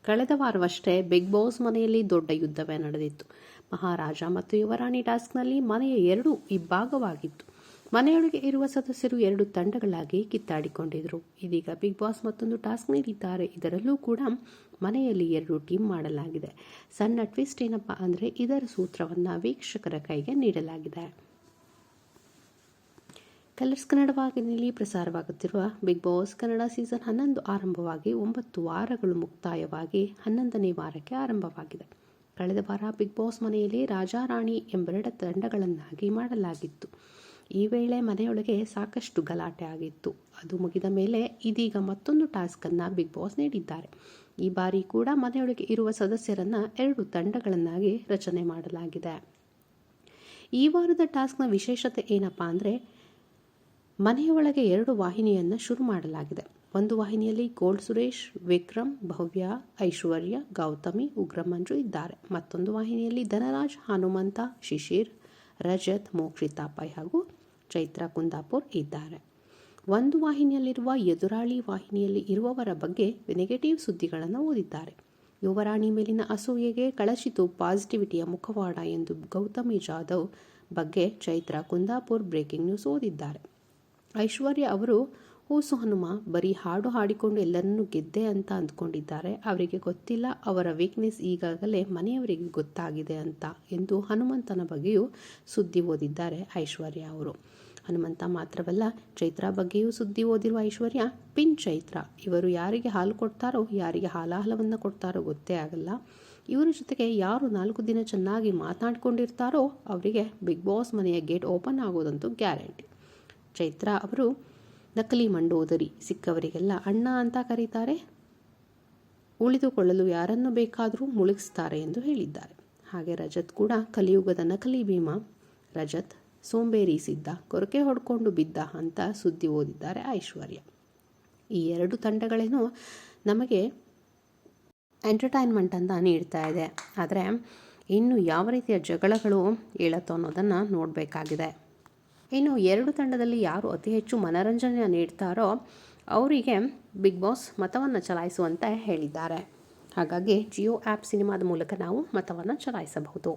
ಕಳೆದ ವಾರವಷ್ಟೇ big boss ಮನೆಯಲ್ಲಿ ದೊಡ್ಡ ಯುದ್ಧವೇ ನಡೆದಿತ್ತು. ಮಹಾರಾಜ ಮತ್ತು ಯುವರಾಣಿ ಟಾಸ್ಕ್ನಲ್ಲಿ ಮನೆಯ ಎರಡು ಇಬ್ಬಾಗವಾಗಿತ್ತು. ಮನೆಯೊಳಗೆ ಇರುವ ಸದಸ್ಯರು ಎರಡು ತಂಡಗಳಾಗಿ ಕಿತ್ತಾಡಿಕೊಂಡಿದ್ರು. ಇದೀಗ ಬಿಗ್ ಬಾಸ್ ಮತ್ತೊಂದು ಟಾಸ್ಕ್ ನೀಡಿದ್ದಾರೆ. ಇದರಲ್ಲೂ ಕೂಡ ಮನೆಯಲ್ಲಿ ಎರಡು ಟೀಮ್ ಮಾಡಲಾಗಿದೆ. ಸಣ್ಣ ಟ್ವಿಸ್ಟ್ ಏನಪ್ಪಾ ಅಂದರೆ ಇದರ ಸೂತ್ರವನ್ನು ವೀಕ್ಷಕರ ಕೈಗೆ ನೀಡಲಾಗಿದೆ. ಕಲರ್ಸ್ ಕನ್ನಡ ವಾಹಿನಿಯಲ್ಲಿ ಪ್ರಸಾರವಾಗುತ್ತಿರುವ ಬಿಗ್ ಬಾಸ್ ಕನ್ನಡ ಸೀಸನ್ 11 ಆರಂಭವಾಗಿ 9 ವಾರಗಳು ಮುಕ್ತಾಯವಾಗಿ 11ನೇ ವಾರಕ್ಕೆ ಆರಂಭವಾಗಿದೆ. ಕಳೆದ ವಾರ ಬಿಗ್ ಬಾಸ್ ಮನೆಯಲ್ಲಿ ರಾಜಾ ರಾಣಿ ಎಂಬೆರಡು ತಂಡಗಳನ್ನಾಗಿ ಮಾಡಲಾಗಿತ್ತು. ಈ ವೇಳೆ ಮನೆಯೊಳಗೆ ಸಾಕಷ್ಟು ಗಲಾಟೆ ಆಗಿತ್ತು. ಅದು ಮುಗಿದ ಮೇಲೆ ಇದೀಗ ಮತ್ತೊಂದು ಟಾಸ್ಕ್ ಅನ್ನು ಬಿಗ್ ಬಾಸ್ ನೀಡಿದ್ದಾರೆ. ಈ ಬಾರಿ ಕೂಡ ಮನೆಯೊಳಗೆ ಇರುವ ಸದಸ್ಯರನ್ನ ಎರಡು ತಂಡಗಳನ್ನಾಗಿ ರಚನೆ ಮಾಡಲಾಗಿದೆ. ಈ ವಾರದ ಟಾಸ್ಕ್ನ ವಿಶೇಷತೆ ಏನಪ್ಪಾ ಅಂದರೆ ಮನೆಯ ಒಳಗೆ ಎರಡು ವಾಹಿನಿಯನ್ನು ಶುರು ಮಾಡಲಾಗಿದೆ. ಒಂದು ವಾಹಿನಿಯಲ್ಲಿ ಗೋಲ್ಡ್ ಸುರೇಶ್, ವಿಕ್ರಮ್, ಭವ್ಯ, ಐಶ್ವರ್ಯ, ಗೌತಮಿ, ಉಗ್ರಮಂಜು ಇದ್ದಾರೆ. ಮತ್ತೊಂದು ವಾಹಿನಿಯಲ್ಲಿ ಧನರಾಜ್, ಹನುಮಂತ, ಶಿಶಿರ್, ರಜತ್, ಮೋಕ್ಷಿತಾ ಪೈ ಹಾಗೂ ಚೈತ್ರ ಕುಂದಾಪುರ್ ಇದ್ದಾರೆ. ಒಂದು ವಾಹಿನಿಯಲ್ಲಿರುವ ಎದುರಾಳಿ ವಾಹಿನಿಯಲ್ಲಿ ಇರುವವರ ಬಗ್ಗೆ ನೆಗೆಟಿವ್ ಸುದ್ದಿಗಳನ್ನು ಓದಿದ್ದಾರೆ. ಯುವರಾಣಿ ಮೇಲಿನ ಅಸೂಯೆಗೆ ಕಳಚಿತು ಪಾಸಿಟಿವಿಟಿಯ ಮುಖವಾಡ ಎಂದು ಗೌತಮಿ ಜಾಧವ್ ಬಗ್ಗೆ ಚೈತ್ರ ಕುಂದಾಪುರ್ ಬ್ರೇಕಿಂಗ್ ನ್ಯೂಸ್ ಓದಿದ್ದಾರೆ. ಐಶ್ವರ್ಯ ಅವರು ಹೂಸು ಹನುಮ ಬರೀ ಹಾಡು ಹಾಡಿಕೊಂಡು ಎಲ್ಲರನ್ನೂ ಗೆದ್ದೆ ಅಂತ ಅಂದ್ಕೊಂಡಿದ್ದಾರೆ. ಅವರಿಗೆ ಗೊತ್ತಿಲ್ಲ ಅವರ ವೀಕ್ನೆಸ್ ಈಗಾಗಲೇ ಮನೆಯವರಿಗೆ ಗೊತ್ತಾಗಿದೆ ಅಂತ ಎಂದು ಹನುಮಂತನ ಬಗ್ಗೆಯೂ ಸುದ್ದಿ ಓದಿದ್ದಾರೆ ಐಶ್ವರ್ಯ ಅವರು. ಹನುಮಂತ ಮಾತ್ರವಲ್ಲ, ಚೈತ್ರ ಬಗ್ಗೆಯೂ ಸುದ್ದಿ ಓದಿರುವ ಐಶ್ವರ್ಯ ಪಿನ್ ಚೈತ್ರ ಇವರು ಯಾರಿಗೆ ಹಾಲು ಕೊಡ್ತಾರೋ ಯಾರಿಗೆ ಹಾಲಾಹಲವನ್ನು ಕೊಡ್ತಾರೋ ಗೊತ್ತೇ ಆಗಲ್ಲ. ಇವರ ಜೊತೆಗೆ ಯಾರು 4 ದಿನ ಚೆನ್ನಾಗಿ ಮಾತನಾಡ್ಕೊಂಡಿರ್ತಾರೋ ಅವರಿಗೆ ಬಿಗ್ ಬಾಸ್ ಮನೆಯ ಗೇಟ್ ಓಪನ್ ಆಗೋದಂತೂ ಗ್ಯಾರಂಟಿ. ಚೈತ್ರ ಅವರು ನಕಲಿ ಮಂಡೋದರಿ, ಸಿಕ್ಕವರಿಗೆಲ್ಲ ಅಣ್ಣ ಅಂತ ಕರೀತಾರೆ, ಉಳಿದುಕೊಳ್ಳಲು ಯಾರನ್ನು ಬೇಕಾದರೂ ಮುಳುಗಿಸ್ತಾರೆ ಎಂದು ಹೇಳಿದ್ದಾರೆ. ಹಾಗೆ ರಜತ್ ಕೂಡ ಕಲಿಯುಗದ ನಕಲಿ ಭೀಮ. ರಜತ್ ಸೋಂಬೇರಿ ಸಿದ್ದ, ಕೊರಕೆ ಹೊಡ್ಕೊಂಡು ಬಿದ್ದ ಅಂತ ಸುದ್ದಿ ಓದಿದ್ದಾರೆ ಐಶ್ವರ್ಯ. ಈ ಎರಡು ತಂಡಗಳೇನೋ ನಮಗೆ ಎಂಟರ್ಟೈನ್ಮೆಂಟ್ ಅಂತ ನೀಡ್ತಾ ಇದೆ. ಆದರೆ ಇನ್ನು ಯಾವ ರೀತಿಯ ಜಗಳಗಳು ಏಳತ್ತೋ ಅನ್ನೋದನ್ನು ನೋಡಬೇಕಾಗಿದೆ. ಇನ್ನು ಎರಡು ತಂಡದಲ್ಲಿ ಯಾರು ಅತಿ ಹೆಚ್ಚು ಮನರಂಜನೆ ನೀಡ್ತಾರೋ ಅವರಿಗೆ ಬಿಗ್ ಬಾಸ್ ಮತವನ್ನು ಚಲಾಯಿಸುವಂತೆ ಹೇಳಿದ್ದಾರೆ. ಹಾಗಾಗಿ ಜಿಯೋ ಆ್ಯಪ್ ಸಿನಿಮಾದ ಮೂಲಕ ನಾವು ಮತವನ್ನು ಚಲಾಯಿಸಬಹುದು.